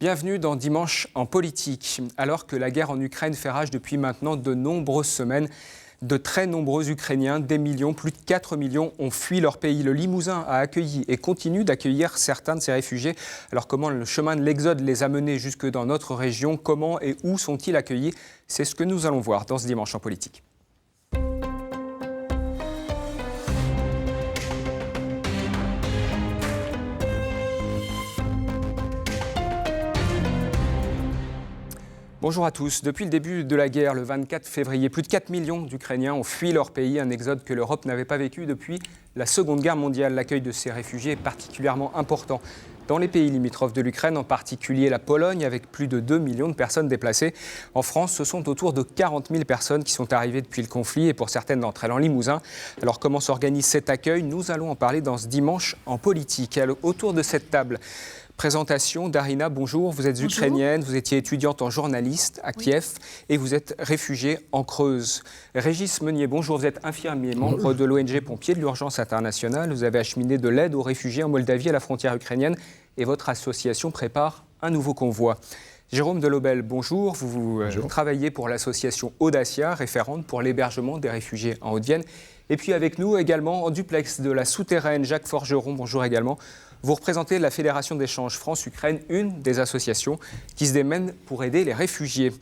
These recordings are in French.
Bienvenue dans Dimanche en politique. Alors que la guerre en Ukraine fait rage depuis maintenant de nombreuses semaines, de très nombreux Ukrainiens, des millions, plus de 4 millions, ont fui leur pays. Le Limousin a accueilli et continue d'accueillir certains de ces réfugiés. Alors comment le chemin de l'exode les a menés jusque dans notre région? Comment et où sont-ils accueillis? C'est ce que nous allons voir dans ce Dimanche en politique. Bonjour à tous. Depuis le début de la guerre, le 24 février, plus de 4 millions d'Ukrainiens ont fui leur pays, un exode que l'Europe n'avait pas vécu depuis la Seconde Guerre mondiale. L'accueil de ces réfugiés est particulièrement important dans les pays limitrophes de l'Ukraine, en particulier la Pologne, avec plus de 2 millions de personnes déplacées. En France, ce sont autour de 40 000 personnes qui sont arrivées depuis le conflit, et pour certaines d'entre elles en Limousin. Alors comment s'organise cet accueil? Nous allons en parler dans ce Dimanche en politique. Alors, autour de cette table, présentation, Darina, bonjour. Vous êtes ukrainienne, vous étiez étudiante en journaliste à Kiev et vous êtes réfugiée en Creuse. Régis Meunier, bonjour. Vous êtes infirmier, membre de l'ONG Pompiers de l'Urgence internationale. Vous avez acheminé de l'aide aux réfugiés en Moldavie à la frontière ukrainienne et votre association prépare un nouveau convoi. Jérôme Delobel, bonjour. Vous travaillez pour l'association Audacia, référente pour l'hébergement des réfugiés en Haute-Vienne. Et puis avec nous également en duplex de la Souterraine, Jacques Forgeron, bonjour également. Vous représentez la Fédération d'échange France-Ukraine, une des associations qui se démène pour aider les réfugiés.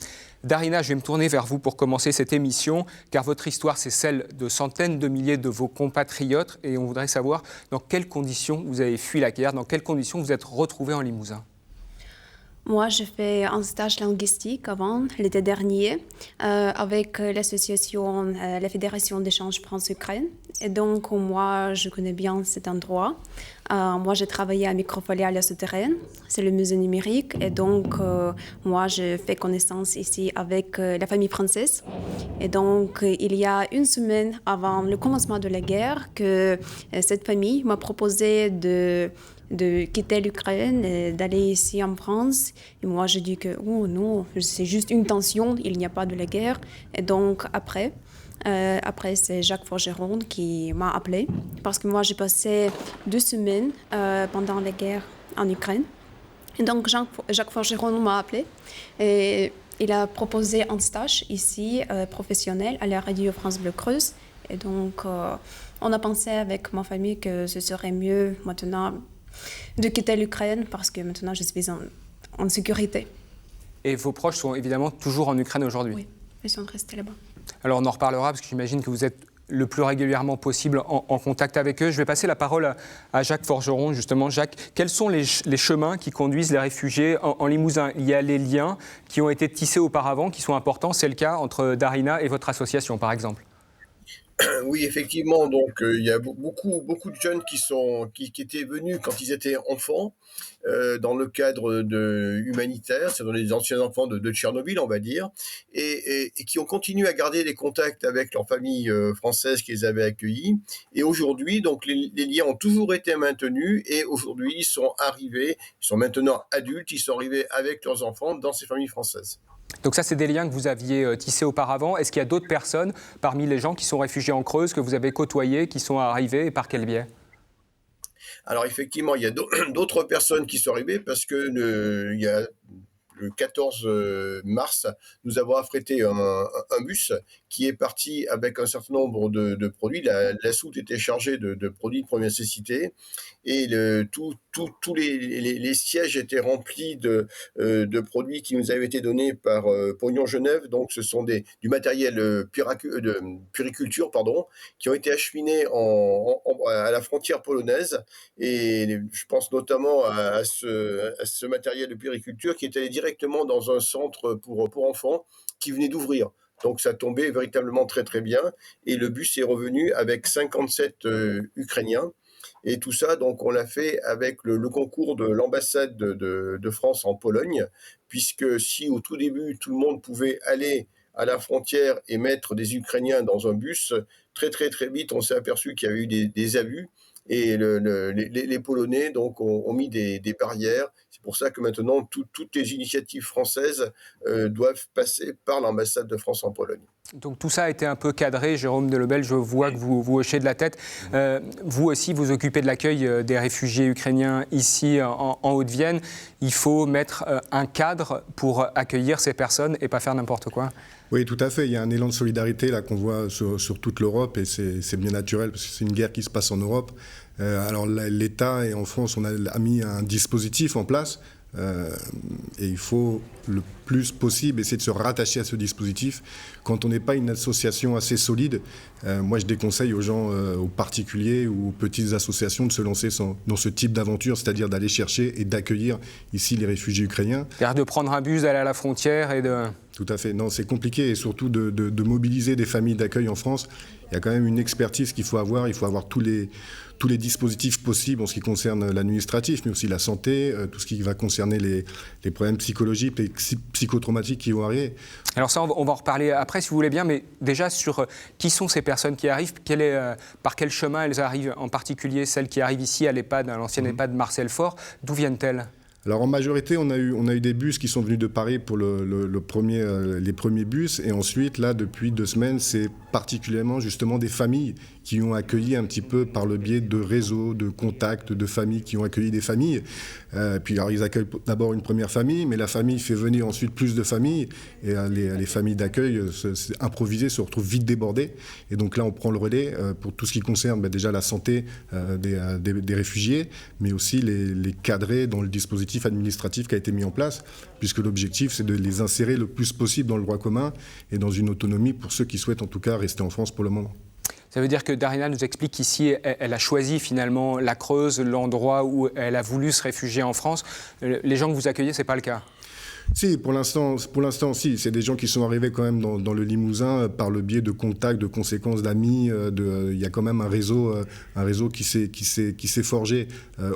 Darina, je vais me tourner vers vous pour commencer cette émission, car votre histoire, c'est celle de centaines de milliers de vos compatriotes. Et on voudrait savoir dans quelles conditions vous avez fui la guerre, dans quelles conditions vous êtes retrouvés en Limousin. Moi, j'ai fait un stage linguistique avant, l'été dernier, avec l'association, la Fédération d'échange France-Ukraine. Et donc, moi, je connais bien cet endroit. Moi, j'ai travaillé à Microfolie à la Souterraine, c'est le musée numérique. Et donc, moi, j'ai fait connaissance ici avec la famille française. Et donc, il y a une semaine avant le commencement de la guerre, que cette famille m'a proposé de quitter l'Ukraine et d'aller ici en France. Et moi, j'ai dit que oh non, c'est juste une tension, il n'y a pas de la guerre. Et donc, après, c'est Jacques Forgeron qui m'a appelé parce que moi, j'ai passé 2 semaines pendant la guerre en Ukraine. Et donc, Jacques Forgeron m'a appelé et il a proposé un stage ici, professionnel, à la Radio France Bleu Creuse. Et donc, on a pensé avec ma famille que ce serait mieux maintenant de quitter l'Ukraine parce que maintenant je suis en sécurité. Et vos proches sont évidemment toujours en Ukraine aujourd'hui? Oui, ils sont restés là-bas. Alors on en reparlera parce que j'imagine que vous êtes le plus régulièrement possible en contact avec eux. Je vais passer la parole à Jacques Forgeron, justement. Jacques, quels sont les chemins qui conduisent les réfugiés en Limousin? Il y a les liens qui ont été tissés auparavant, qui sont importants. C'est le cas entre Darina et votre association, par exemple. Oui, effectivement. Donc, il y a beaucoup de jeunes qui étaient venus quand ils étaient enfants, dans le cadre humanitaire, c'est dans les anciens enfants de Tchernobyl, on va dire, et qui ont continué à garder les contacts avec leur famille française qui les avait accueillis. Et aujourd'hui, donc, les liens ont toujours été maintenus, et aujourd'hui, ils sont arrivés, ils sont maintenant adultes, ils sont arrivés avec leurs enfants dans ces familles françaises. Donc ça, c'est des liens que vous aviez tissés auparavant. Est-ce qu'il y a d'autres personnes parmi les gens qui sont réfugiés en Creuse que vous avez côtoyés, qui sont arrivés, et par quel biais? Alors effectivement, il y a d'autres personnes qui sont arrivées parce que il y a le 14 mars, nous avons affrété un bus qui est parti avec un certain nombre de produits. La soute était chargée de produits de première nécessité et tous les sièges étaient remplis de produits qui nous avaient été donnés par Pognon Genève. Donc, ce sont du matériel de puriculture, pardon, qui ont été acheminés à la frontière polonaise. Et je pense notamment à ce matériel de puriculture qui est allé directement dans un centre pour enfants qui venait d'ouvrir. Donc ça tombait véritablement très très bien. Et le bus est revenu avec 57 Ukrainiens. Et tout ça, donc, on l'a fait avec le concours de l'ambassade de France en Pologne, puisque si au tout début, tout le monde pouvait aller à la frontière et mettre des Ukrainiens dans un bus, très très très vite, on s'est aperçu qu'il y avait eu des abus. Et les Polonais donc, ont mis des barrières. C'est pour ça que maintenant, toutes les initiatives françaises doivent passer par l'ambassade de France en Pologne. Donc tout ça a été un peu cadré. Jérôme Delobel, je vois que vous hochez de la tête. Vous aussi, vous occupez de l'accueil des réfugiés ukrainiens ici en Haute-Vienne. Il faut mettre un cadre pour accueillir ces personnes et pas faire n'importe quoi. Oui, tout à fait. Il y a un élan de solidarité là qu'on voit sur toute l'Europe et c'est bien naturel parce que c'est une guerre qui se passe en Europe. Alors l'État et en France, on a mis un dispositif en place. Et il faut le plus possible essayer de se rattacher à ce dispositif. Quand on n'est pas une association assez solide, moi je déconseille aux gens, aux particuliers ou aux petites associations de se lancer dans ce type d'aventure, c'est-à-dire d'aller chercher et d'accueillir ici les réfugiés ukrainiens. C'est-à-dire de prendre un bus, d'aller à la frontière et de... Tout à fait. Non, c'est compliqué et surtout de mobiliser des familles d'accueil en France. Il y a quand même une expertise qu'il faut avoir. Il faut avoir tous les dispositifs possibles en ce qui concerne l'administratif, mais aussi la santé, tout ce qui va concerner les problèmes psychologiques, les psychotraumatiques qui vont arriver. Alors ça, on va en reparler après si vous voulez bien, mais déjà sur qui sont ces personnes qui arrivent, par quel chemin elles arrivent, en particulier celles qui arrivent ici à l'EHPAD, à l'ancienne EHPAD Marcel Faure, d'où viennent-elles ? Alors en majorité, on a eu des bus qui sont venus de Paris pour les premiers bus. Et ensuite, là, depuis 2 semaines, c'est particulièrement justement des familles qui ont accueilli un petit peu par le biais de réseaux, de contacts, de familles qui ont accueilli des familles. Puis alors, ils accueillent d'abord une première famille, mais la famille fait venir ensuite plus de familles. Et les familles d'accueil improvisées se retrouvent vite débordées. Et donc là, on prend le relais pour tout ce qui concerne déjà la santé des réfugiés, mais aussi les cadrer dans le dispositif administratif qui a été mis en place, puisque l'objectif, c'est de les insérer le plus possible dans le droit commun et dans une autonomie pour ceux qui souhaitent en tout cas rester en France pour le moment. Ça veut dire que Darina nous explique qu'ici, elle a choisi finalement la Creuse, l'endroit où elle a voulu se réfugier en France. Les gens que vous accueillez, ce n'est pas le cas ? Si, pour l'instant, si. C'est des gens qui sont arrivés quand même dans le Limousin par le biais de contacts, de conséquences, d'amis. Il y a quand même un réseau qui s'est forgé.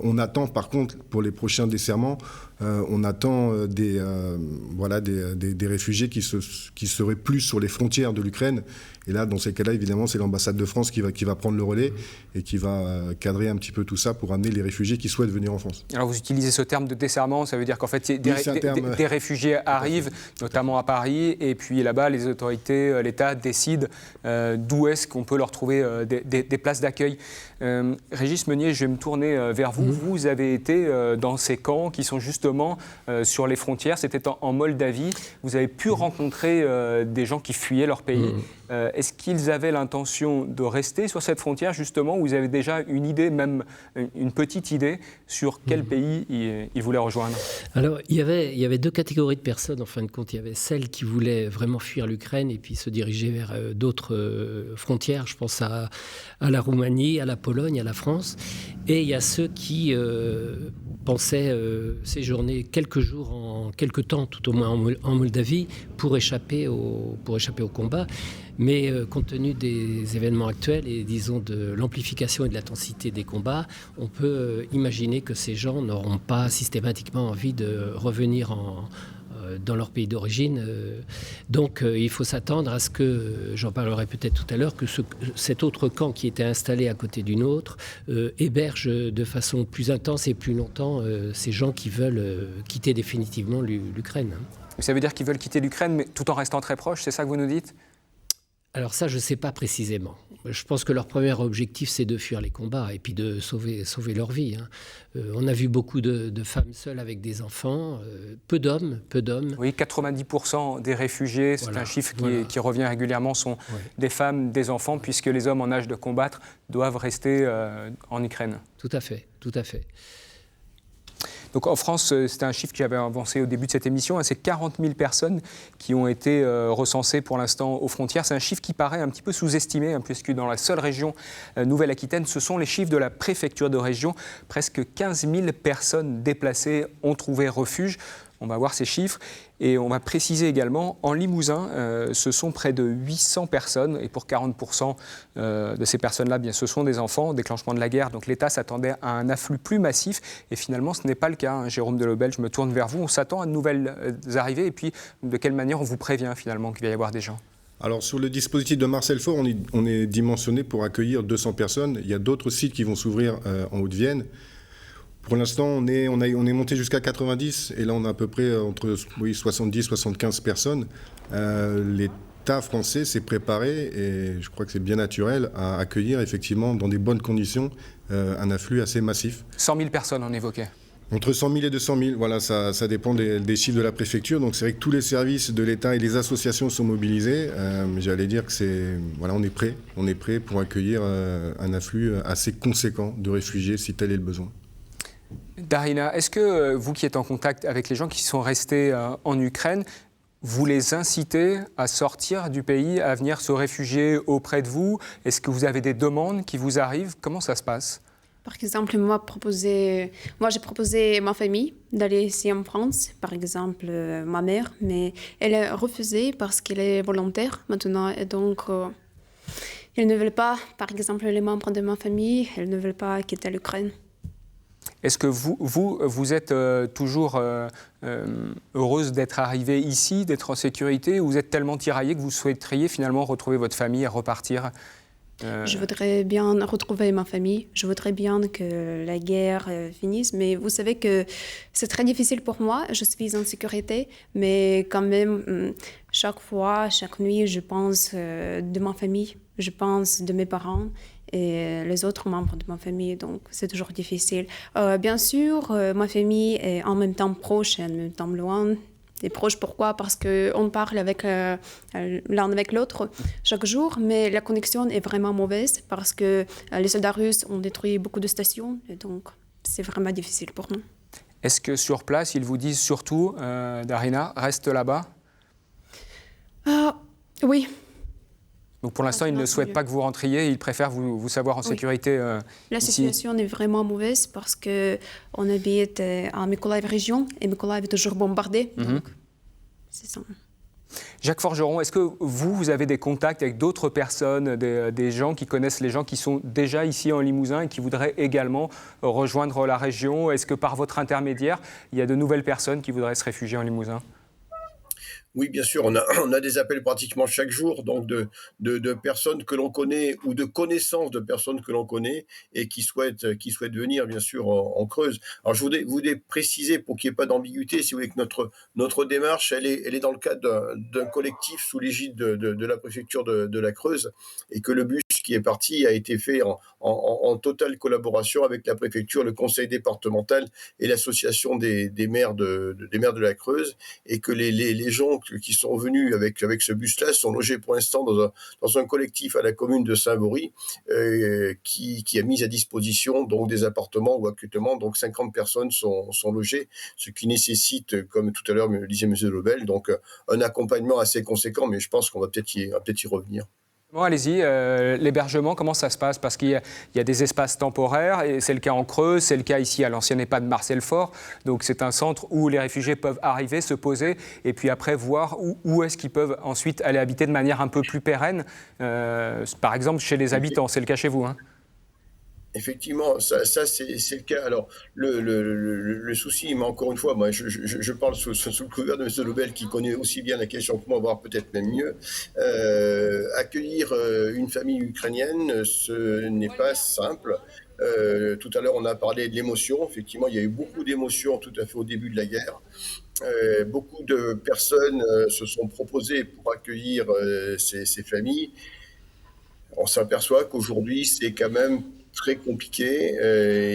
On attend, par contre, pour les prochains desserrements, on attend des réfugiés qui seraient plus sur les frontières de l'Ukraine. Et là, dans ces cas-là, évidemment, c'est l'ambassade de France qui va prendre le relais et qui va cadrer un petit peu tout ça pour amener les réfugiés qui souhaitent venir en France. Alors, vous utilisez ce terme de desserrement, ça veut dire qu'en fait, des réfugiés arrivent, notamment à Paris, et puis là-bas, les autorités, l'État décident d'où est-ce qu'on peut leur trouver des places d'accueil. Régis Meunier, je vais me tourner vers vous. Vous avez été dans ces camps qui sont justement sur les frontières. C'était en Moldavie. Vous avez pu rencontrer des gens qui fuyaient leur pays. Est-ce qu'ils avaient l'intention de rester sur cette frontière, justement, ou vous avez déjà une idée, même une petite idée, sur quel pays ils voulaient rejoindre ? Alors, il y avait 2 catégories de personnes, en fin de compte. Il y avait celles qui voulaient vraiment fuir l'Ukraine et puis se diriger vers d'autres frontières. Je pense à la Roumanie, à la Pologne, à la France. Et il y a ceux qui pensaient séjourner quelques jours, quelques temps, tout au moins en Moldavie, pour échapper au combat. Mais compte tenu des événements actuels et disons de l'amplification et de l'intensité des combats, on peut imaginer que ces gens n'auront pas systématiquement envie de revenir dans leur pays d'origine. Donc il faut s'attendre à ce que, j'en parlerai peut-être tout à l'heure, que cet autre camp qui était installé à côté d'une autre héberge de façon plus intense et plus longtemps ces gens qui veulent quitter définitivement l'Ukraine. Ça veut dire qu'ils veulent quitter l'Ukraine, mais tout en restant très proches, c'est ça que vous nous dites ? Alors ça, je ne sais pas précisément. Je pense que leur premier objectif, c'est de fuir les combats et puis de sauver leur vie. On a vu beaucoup de femmes seules avec des enfants, peu d'hommes. Oui, 90% des réfugiés, c'est un chiffre qui revient régulièrement, sont des femmes, des enfants, puisque les hommes en âge de combattre doivent rester en Ukraine. Tout à fait. Donc en France, c'était un chiffre que j'avais avancé au début de cette émission, c'est 40 000 personnes qui ont été recensées pour l'instant aux frontières. C'est un chiffre qui paraît un petit peu sous-estimé, puisque dans la seule région Nouvelle-Aquitaine, ce sont les chiffres de la préfecture de région. Presque 15 000 personnes déplacées ont trouvé refuge. On va voir ces chiffres et on va préciser également, en Limousin, ce sont près de 800 personnes et pour 40% de ces personnes-là, bien, ce sont des enfants au déclenchement de la guerre. Donc l'État s'attendait à un afflux plus massif et finalement ce n'est pas le cas. Jérôme Delobel, je me tourne vers vous. On s'attend à de nouvelles arrivées et puis de quelle manière on vous prévient finalement qu'il va y avoir des gens ? Alors sur le dispositif de Marcel Faure, on est dimensionné pour accueillir 200 personnes. Il y a d'autres sites qui vont s'ouvrir en Haute-Vienne. Pour l'instant, on est monté jusqu'à 90 et là on a à peu près entre 70-75 personnes. L'État français s'est préparé et je crois que c'est bien naturel à accueillir effectivement dans des bonnes conditions un afflux assez massif. 100 000 personnes, on évoquait. Entre 100 000 et 200 000, voilà, ça dépend des chiffres de la préfecture. Donc c'est vrai que tous les services de l'État et les associations sont mobilisés. J'allais dire que on est prêt pour accueillir un afflux assez conséquent de réfugiés si tel est le besoin. Darina, est-ce que vous qui êtes en contact avec les gens qui sont restés en Ukraine, vous les incitez à sortir du pays, à venir se réfugier auprès de vous? Est-ce que vous avez des demandes qui vous arrivent? Comment ça se passe? Par exemple, moi, j'ai proposé à ma famille d'aller ici en France, par exemple ma mère, mais elle a refusé parce qu'elle est volontaire maintenant. Et donc, elle ne veut pas, par exemple, les membres de ma famille, elle ne veut pas quitter l'Ukraine. Est-ce que vous êtes toujours heureuse d'être arrivée ici, d'être en sécurité, ou vous êtes tellement tiraillée que vous souhaiteriez finalement retrouver votre famille et repartir? Je voudrais bien retrouver ma famille, je voudrais bien que la guerre finisse, mais vous savez que c'est très difficile pour moi, je suis en sécurité, mais quand même, chaque fois, chaque nuit, je pense de ma famille, je pense de mes parents et les autres membres de ma famille, donc c'est toujours difficile. Bien sûr, ma famille est en même temps proche et en même temps loin. Et proches, pourquoi? Parce qu'on parle avec l'un avec l'autre chaque jour, mais la connexion est vraiment mauvaise parce que les soldats russes ont détruit beaucoup de stations, et donc c'est vraiment difficile pour nous. Est-ce que sur place, ils vous disent surtout, Darina, reste là-bas? Oui. Donc pour l'instant, ils ne souhaitent pas que vous rentriez, ils préfèrent vous savoir en sécurité La ici. situation est vraiment mauvaise parce qu'on habite à Mykolaiv région et Mykolaiv est toujours bombardé. Donc, c'est ça. Jacques Forgeron, est-ce que vous avez des contacts avec d'autres personnes, des gens qui connaissent les gens qui sont déjà ici en Limousin et qui voudraient également rejoindre la région? Est-ce que par votre intermédiaire, il y a de nouvelles personnes qui voudraient se réfugier en Limousin? Oui, bien sûr, on a des appels pratiquement chaque jour, donc de personnes que l'on connaît ou de connaissances de personnes que l'on connaît et qui souhaitent venir, bien sûr, en Creuse. Alors, je voudrais préciser, pour qu'il n'y ait pas d'ambiguïté, si vous voulez, que notre démarche, elle est dans le cadre d'un collectif sous l'égide de la préfecture de la Creuse, et que le bus qui est parti a été fait en totale collaboration avec la préfecture, le conseil départemental et l'association des maires de la Creuse, et que les gens qui sont venus avec ce bus-là sont logés pour l'instant dans un collectif à la commune de Saint-Vaury qui a mis à disposition donc des appartements où actuellement donc 50 personnes sont logées, ce qui nécessite, comme tout à l'heure me le disait M. Lebel, donc un accompagnement assez conséquent, mais je pense qu'on va peut-être y revenir. Bon, allez-y, l'hébergement, comment ça se passe? Parce qu'il y a des espaces temporaires, et c'est le cas en Creuse, c'est le cas ici à l'ancienne EHPAD Marcel-Fort. Donc c'est un centre où les réfugiés peuvent arriver, se poser, et puis après voir où est-ce qu'ils peuvent ensuite aller habiter de manière un peu plus pérenne. Par exemple, chez les habitants, c'est le cas chez vous, hein? Effectivement, ça c'est le cas. Alors, le souci, mais encore une fois, moi, je parle sous le couvert de M. Lebel, qui connaît aussi bien la question que moi, voire peut-être même mieux. Accueillir une famille ukrainienne, ce n'est pas simple. Tout à l'heure, on a parlé de l'émotion. Effectivement, il y a eu beaucoup d'émotions tout à fait au début de la guerre. Beaucoup de personnes se sont proposées pour accueillir ces familles. On s'aperçoit qu'aujourd'hui, c'est quand même très compliqué.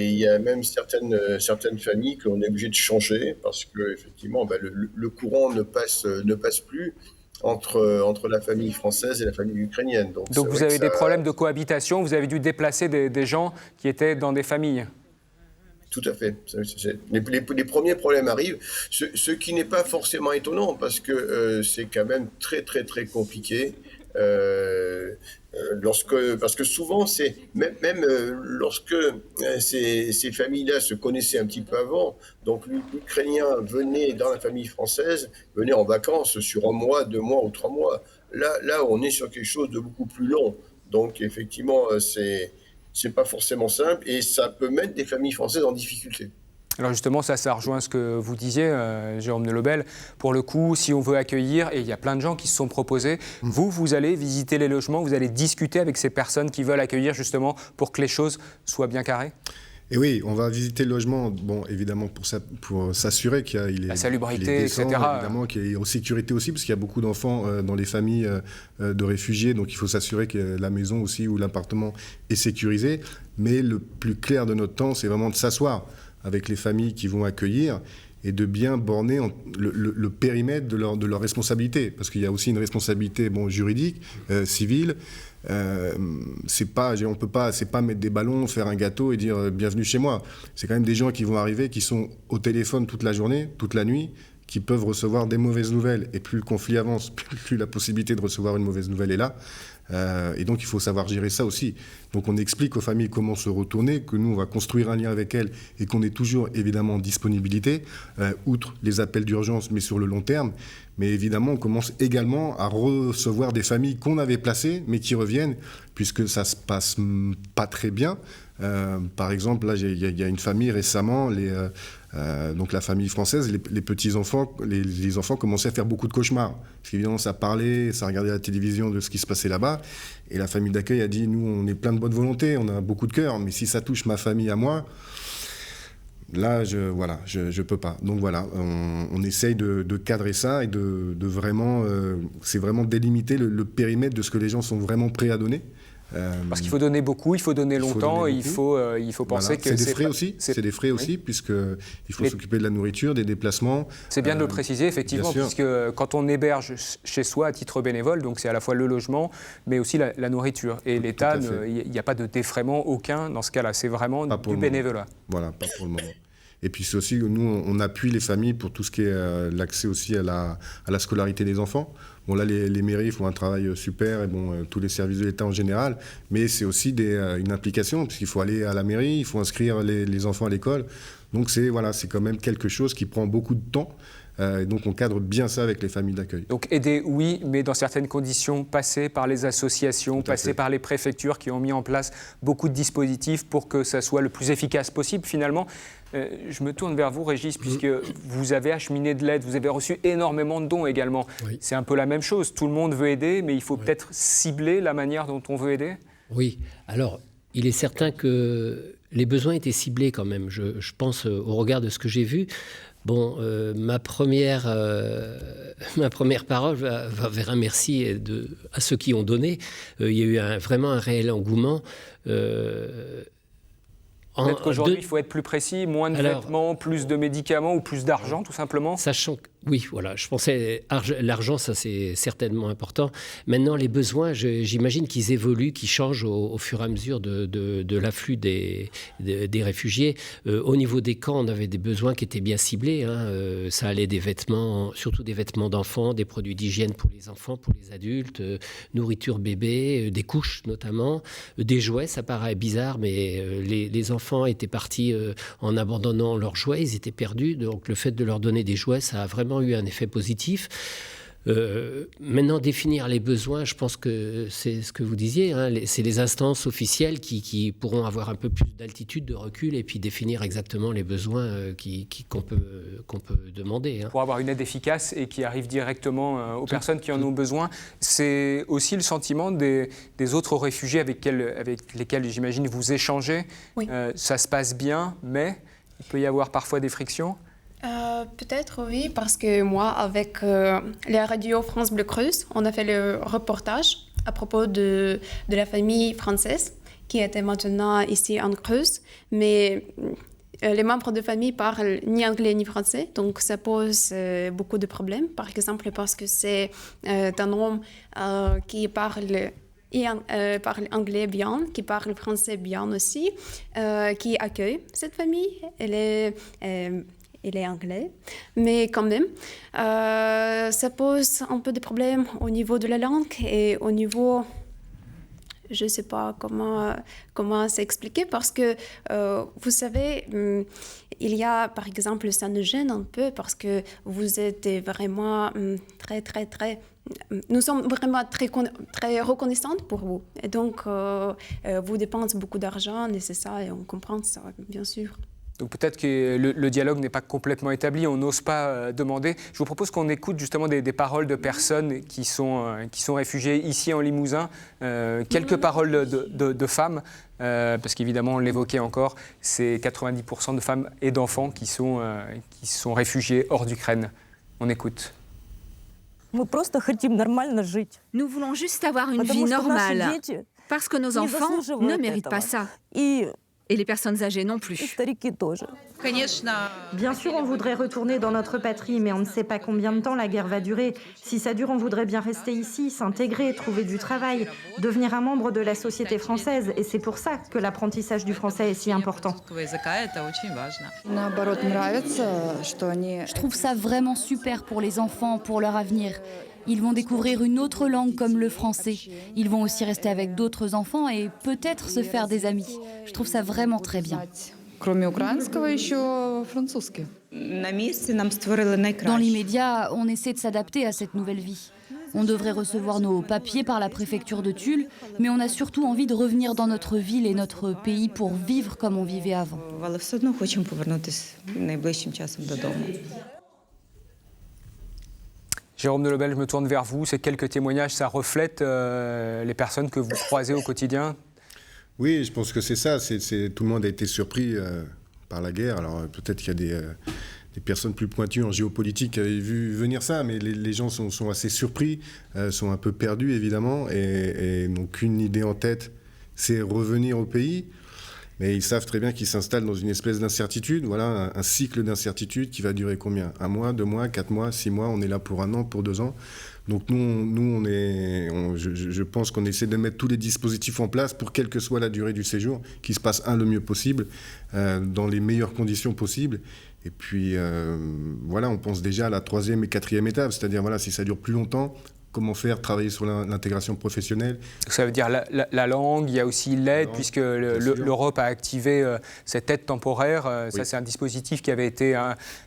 Il y a même certaines familles qu'on est obligé de changer parce que effectivement, le courant ne passe plus entre la famille française et la famille ukrainienne. Donc vous avez des problèmes de cohabitation, vous avez dû déplacer des gens qui étaient dans des familles? Tout à fait. Les premiers problèmes arrivent, ce qui n'est pas forcément étonnant parce que c'est quand même très très très compliqué. Parce que souvent, même lorsque ces familles-là se connaissaient un petit peu avant, donc l'Ukrainien venait dans la famille française, venait en vacances sur 1 mois, 2 mois ou 3 mois. Là, on est sur quelque chose de beaucoup plus long. Donc, effectivement, c'est pas forcément simple et ça peut mettre des familles françaises en difficulté. Alors justement, ça rejoint ce que vous disiez, Jérôme Delobel. Pour le coup, si on veut accueillir, et il y a plein de gens qui se sont proposés, vous allez visiter les logements, vous allez discuter avec ces personnes qui veulent accueillir justement pour que les choses soient bien carrées? Et oui, on va visiter le logement, bon, évidemment pour s'assurer qu'il est, La salubrité, qu'il est décent, etc. évidemment, qu'il est en sécurité aussi, parce qu'il y a beaucoup d'enfants dans les familles de réfugiés, donc il faut s'assurer que la maison aussi ou l'appartement est sécurisé. Mais le plus clair de notre temps, c'est vraiment de s'asseoir avec les familles qui vont accueillir et de bien borner le périmètre de leur responsabilité, parce qu'il y a aussi une responsabilité juridique, civile. C'est pas mettre des ballons, faire un gâteau et dire bienvenue chez moi. C'est quand même des gens qui vont arriver, qui sont au téléphone toute la journée, toute la nuit, qui peuvent recevoir des mauvaises nouvelles. Et plus le conflit avance, plus la possibilité de recevoir une mauvaise nouvelle est là. Et donc il faut savoir gérer ça aussi. Donc on explique aux familles comment se retourner, que nous on va construire un lien avec elles et qu'on est toujours évidemment en disponibilité, outre les appels d'urgence, mais sur le long terme. Mais évidemment on commence également à recevoir des familles qu'on avait placées, mais qui reviennent, puisque ça se passe pas très bien. Par exemple, là il y a une famille récemment, donc la famille française, les petits-enfants, les enfants commençaient à faire beaucoup de cauchemars. Parce qu'évidemment, ça parlait, ça regardait la télévision de ce qui se passait là-bas. Et la famille d'accueil a dit, nous, on est plein de bonne volonté, on a beaucoup de cœur, mais si ça touche ma famille à moi, là, je peux pas. Donc voilà, on essaye de cadrer ça et de vraiment, c'est vraiment délimiter le périmètre de ce que les gens sont vraiment prêts à donner. Parce qu'il faut donner beaucoup, il faut donner longtemps, et il faut penser que c'est des frais aussi. C'est des frais aussi, puisqu'il faut s'occuper de la nourriture, des déplacements. C'est bien de le préciser, effectivement, puisque quand on héberge chez soi à titre bénévole, donc c'est à la fois le logement, mais aussi la nourriture. Et l'État, il n'y a pas de défraiement aucun dans ce cas-là. C'est vraiment du bénévolat. Voilà, pas pour le moment. Et puis c'est aussi, nous, on appuie les familles pour tout ce qui est l'accès aussi à la scolarité des enfants. Bon, là, les mairies font un travail super, et tous les services de l'État en général, mais c'est aussi une implication, puisqu'il faut aller à la mairie, il faut inscrire les enfants à l'école. Donc c'est quand même quelque chose qui prend beaucoup de temps. Et donc on cadre bien ça avec les familles d'accueil. Donc aider, oui, mais dans certaines conditions, passer par les associations, passer par les préfectures qui ont mis en place beaucoup de dispositifs pour que ça soit le plus efficace possible finalement. Je me tourne vers vous, Régis, puisque vous avez acheminé de l'aide, vous avez reçu énormément de dons également. Oui. C'est un peu la même chose, tout le monde veut aider, mais il faut peut-être cibler la manière dont on veut aider. Oui, alors il est certain que les besoins étaient ciblés quand même, je pense au regard de ce que j'ai vu. Bon, ma première parole va vers un merci à ceux qui ont donné. Il y a eu vraiment un réel engouement. Peut-être qu'aujourd'hui, il faut être plus précis, moins de vêtements, plus de médicaments ou plus d'argent, tout simplement. Sachant que, oui, voilà, je pensais l'argent, ça c'est certainement important. Maintenant, les besoins, j'imagine qu'ils évoluent, qu'ils changent au fur et à mesure de l'afflux des réfugiés. Au niveau des camps, on avait des besoins qui étaient bien ciblés. Ça allait des vêtements, surtout des vêtements d'enfants, des produits d'hygiène pour les enfants, pour les adultes, nourriture bébé, des couches notamment, des jouets. Ça paraît bizarre, mais les enfants étaient partis en abandonnant leurs jouets, ils étaient perdus. Donc le fait de leur donner des jouets, ça a vraiment eu un effet positif. Maintenant, définir les besoins, je pense que c'est ce que vous disiez, c'est les instances officielles qui pourront avoir un peu plus d'altitude, de recul, et puis définir exactement les besoins qu'on peut demander. Pour avoir une aide efficace et qui arrive directement aux personnes qui en ont besoin. C'est aussi le sentiment des autres réfugiés avec lesquels, j'imagine, vous échangez. Oui. Ça se passe bien, mais il peut y avoir parfois des frictions. Peut-être oui, parce que moi, avec la radio France Bleu Creuse, on a fait le reportage à propos de la famille française qui était maintenant ici en Creuse, mais les membres de famille parlent ni anglais ni français, donc ça pose beaucoup de problèmes. Par exemple, parce que c'est un homme qui parle anglais bien, qui parle français bien aussi, qui accueille cette famille. Il est anglais, mais quand même, ça pose un peu de problèmes au niveau de la langue et au niveau, je ne sais pas comment s'expliquer, parce que, vous savez, il y a, par exemple, ça nous gêne un peu parce que vous êtes vraiment très... Nous sommes vraiment très reconnaissantes pour vous. Et donc, vous dépensez beaucoup d'argent, et c'est ça, et on comprend ça, bien sûr. Donc peut-être que le dialogue n'est pas complètement établi, on n'ose pas demander. Je vous propose qu'on écoute justement des paroles de personnes qui sont réfugiées ici en Limousin, quelques paroles de femmes, parce qu'évidemment, on l'évoquait encore, c'est 90% de femmes et d'enfants qui sont réfugiés hors d'Ukraine. On écoute. Nous voulons juste avoir une vie normale, parce que nos enfants ne méritent pas ça. Et les personnes âgées non plus. Bien sûr, on voudrait retourner dans notre patrie, mais on ne sait pas combien de temps la guerre va durer. Si ça dure, on voudrait bien rester ici, s'intégrer, trouver du travail, devenir un membre de la société française. Et c'est pour ça que l'apprentissage du français est si important. Je trouve ça vraiment super pour les enfants, pour leur avenir. Ils vont découvrir une autre langue comme le français. Ils vont aussi rester avec d'autres enfants et peut-être se faire des amis. Je trouve ça vraiment très bien. Dans l'immédiat, on essaie de s'adapter à cette nouvelle vie. On devrait recevoir nos papiers par la préfecture de Tulle, mais on a surtout envie de revenir dans notre ville et notre pays pour vivre comme on vivait avant. Jérôme Delobel, je me tourne vers vous. Ces quelques témoignages, ça reflète les personnes que vous croisez au quotidien? Oui, je pense que c'est ça. Tout le monde a été surpris par la guerre. Alors peut-être qu'il y a des personnes plus pointues en géopolitique qui avaient vu venir ça, mais les gens sont assez surpris, sont un peu perdus évidemment, et n'ont qu'une idée en tête, c'est revenir au pays. Mais ils savent très bien qu'ils s'installent dans une espèce d'incertitude, voilà, un cycle d'incertitude qui va durer combien? 1 mois, 2 mois, 4 mois, 6 mois, on est là pour 1 an, pour 2 ans. Donc je pense qu'on essaie de mettre tous les dispositifs en place pour, quelle que soit la durée du séjour, qu'il se passe le mieux possible, dans les meilleures conditions possibles. Et puis voilà, on pense déjà à la 3e et 4e étape, c'est-à-dire voilà, si ça dure plus longtemps, comment faire, travailler sur l'intégration professionnelle. Ça veut dire la langue, il y a aussi l'aide, puisque l'Europe a activé cette aide temporaire. Oui. Ça, c'est un dispositif qui avait été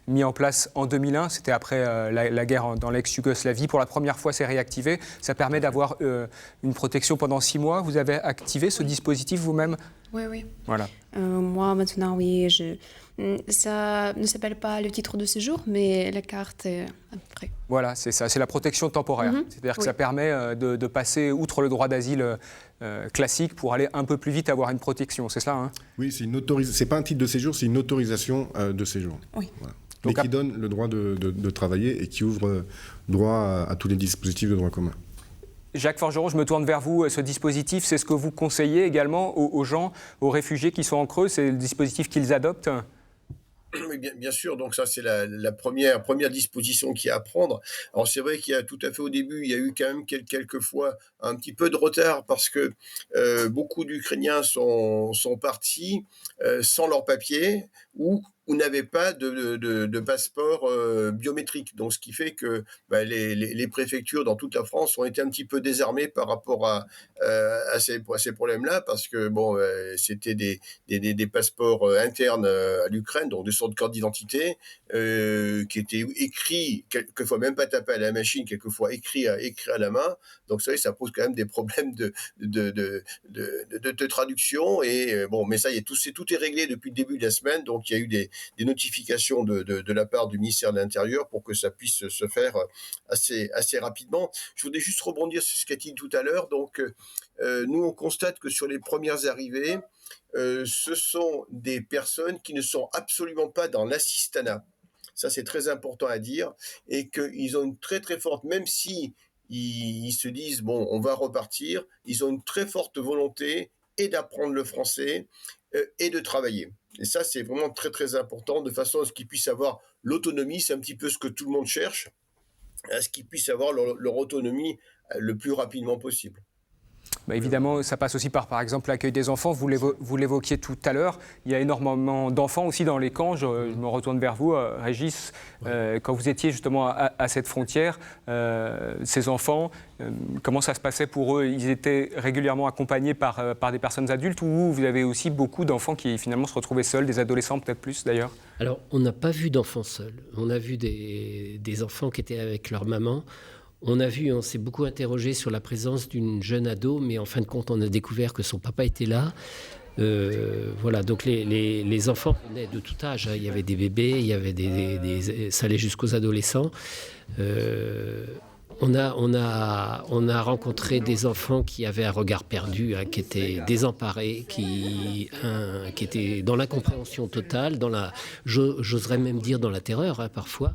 mis en place en 2001. C'était après la guerre dans l'ex-Yougoslavie. Pour la première fois, c'est réactivé. Ça permet d'avoir une protection pendant 6 mois. Vous avez activé ce dispositif vous-même? Oui. Voilà. Moi, maintenant, oui, ça ne s'appelle pas le titre de séjour, mais la carte après. Voilà, c'est ça, c'est la protection temporaire. C'est-à-dire que ça permet de passer outre le droit d'asile classique pour aller un peu plus vite avoir une protection, c'est ça, hein? Oui, c'est pas un titre de séjour, c'est une autorisation de séjour. Oui. Voilà. Donc, qui donne le droit de travailler et qui ouvre droit à tous les dispositifs de droit commun. Jacques Forgeron, je me tourne vers vous. Ce dispositif, c'est ce que vous conseillez également aux gens, aux réfugiés qui sont en creux, c'est le dispositif qu'ils adoptent? Oui, bien sûr, donc ça c'est la première disposition qu'il y a à prendre. Alors c'est vrai qu'il y a tout à fait au début, il y a eu quand même quelques fois un petit peu de retard parce que beaucoup d'Ukrainiens sont partis sans leurs papiers ou n'avaient pas de passeport biométrique. Donc ce qui fait que les préfectures dans toute la France ont été un petit peu désarmées par rapport à ces problèmes-là, parce que c'était des passeports internes à l'Ukraine, donc des sortes de cartes d'identité qui étaient écrits, quelquefois même pas tapés à la machine, quelquefois écrits à la main. Donc ça pose quand même des problèmes de traduction. Et mais ça, tout est réglé depuis le début de la semaine. Donc il y a eu des notifications de la part du ministère de l'Intérieur pour que ça puisse se faire assez rapidement. Je voudrais juste rebondir sur ce qu'a dit tout à l'heure. Donc, nous, on constate que sur les premières arrivées, ce sont des personnes qui ne sont absolument pas dans l'assistanat. Ça, c'est très important à dire. Et qu'ils ont une très, très forte, même si ils se disent, on va repartir, ils ont une très forte volonté et d'apprendre le français et de travailler. Et ça, c'est vraiment très, très important, de façon à ce qu'ils puissent avoir l'autonomie. C'est un petit peu ce que tout le monde cherche, à ce qu'ils puissent avoir leur autonomie le plus rapidement possible. Évidemment, ça passe aussi par exemple, l'accueil des enfants. Vous l'évoquiez tout à l'heure. Il y a énormément d'enfants aussi dans les camps. Je me retourne vers vous, Régis. Quand vous étiez justement à cette frontière, ces enfants, comment ça se passait pour eux? Ils étaient régulièrement accompagnés par des personnes adultes, ou vous avez aussi beaucoup d'enfants qui finalement se retrouvaient seuls, des adolescents peut-être plus d'ailleurs? Alors, on n'a pas vu d'enfants seuls. On a vu des enfants qui étaient avec leur maman. On s'est beaucoup interrogé sur la présence d'une jeune ado, mais en fin de compte, on a découvert que son papa était là. Voilà, donc les enfants venaient de tout âge. Il y avait des bébés, il y avait ça allait jusqu'aux adolescents. On a rencontré des enfants qui avaient un regard perdu, hein, qui étaient désemparés, qui étaient dans l'incompréhension totale, j'oserais même dire dans la terreur, hein, parfois.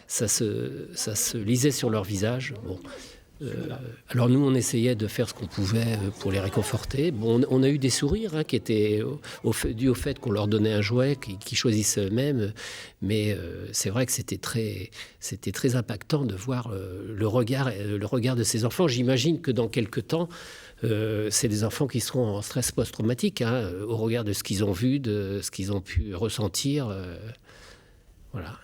Ça se lisait sur leur visage. Bon. Alors nous, on essayait de faire ce qu'on pouvait pour les réconforter. Bon, on a eu des sourires, hein, qui étaient dus au fait qu'on leur donnait un jouet, qu'ils choisissaient eux-mêmes. Mais c'est vrai que c'était très impactant de voir le regard de ces enfants. J'imagine que dans quelques temps, c'est des enfants qui seront en stress post-traumatique, hein, au regard de ce qu'ils ont vu, de ce qu'ils ont pu ressentir. Voilà.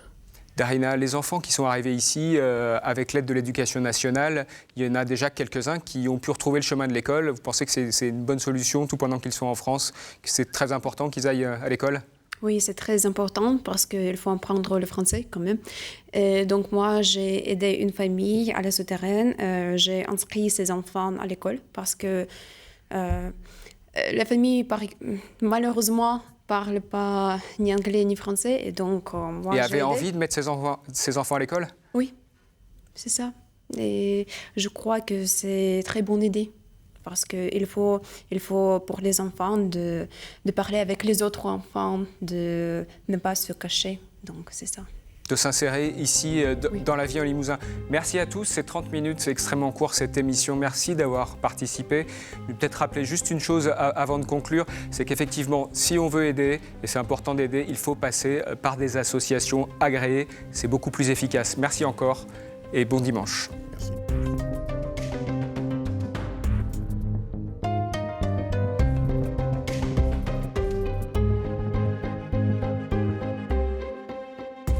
Darina, les enfants qui sont arrivés ici avec l'aide de l'Éducation nationale, il y en a déjà quelques-uns qui ont pu retrouver le chemin de l'école. Vous pensez que c'est une bonne solution, tout pendant qu'ils sont en France, que c'est très important qu'ils aillent à l'école ? Oui, c'est très important parce qu'il faut apprendre le français quand même. Et donc moi, j'ai aidé une famille à la souterraine. J'ai inscrit ces enfants à l'école parce que la famille, malheureusement, parle pas ni anglais ni français. Et donc, moi, et avait envie de mettre ses enfants à l'école ? Oui, c'est ça. Et je crois que c'est une très bonne idée. Parce qu'il faut pour les enfants de parler avec les autres enfants, de ne pas se cacher. Donc, c'est ça. De s'insérer ici dans la vie en Limousin. Merci à tous, c'est 30 minutes, c'est extrêmement court cette émission. Merci d'avoir participé. Je vais peut-être rappeler juste une chose avant de conclure, c'est qu'effectivement, si on veut aider, et c'est important d'aider, il faut passer par des associations agréées. C'est beaucoup plus efficace. Merci encore et bon dimanche. Merci.